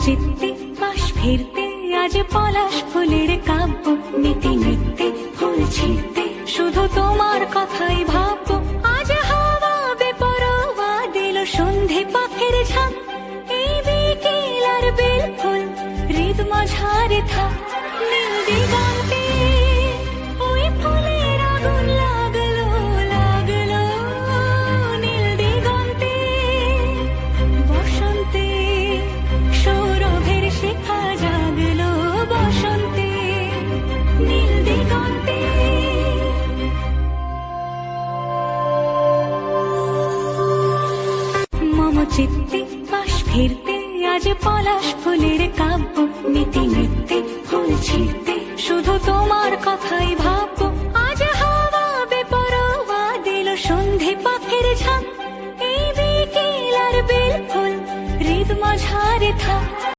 চিত্তে পাশ ফিরতে আজ পলাশ ফুলের কাব্য নীতি নৃত্যে ফুল ছিঁড়তে শুধু তোমার কথাই ভাববো। আজ হাওয়া বেপরোয়া দিল সন্ধে পাখের ঝাঁক, এই বিকেল আর বেল ফুল হৃদ মাঝারে থাক। নীল দিগন্তে ওই ফুলের আগুন লাগলো লাগলো, নীল দিগন্তে বসন্তে সৌরভের শিখা জাগলো, বসন্তে নীল দিগন্তে। মম চিত্তে পাশ ফিরতে আজ পলাশ ফুলের কাব্য নীতি নৃত্যে ফুল ছিঁড়তে শুধু তোমার কথাই ভাববো। আজ হাওয়া বেপরোয়া দিল সন্ধে পাখের ঝাঁক, এই বিকেল আর বেল ফুল হৃদ মাঝারে থাক।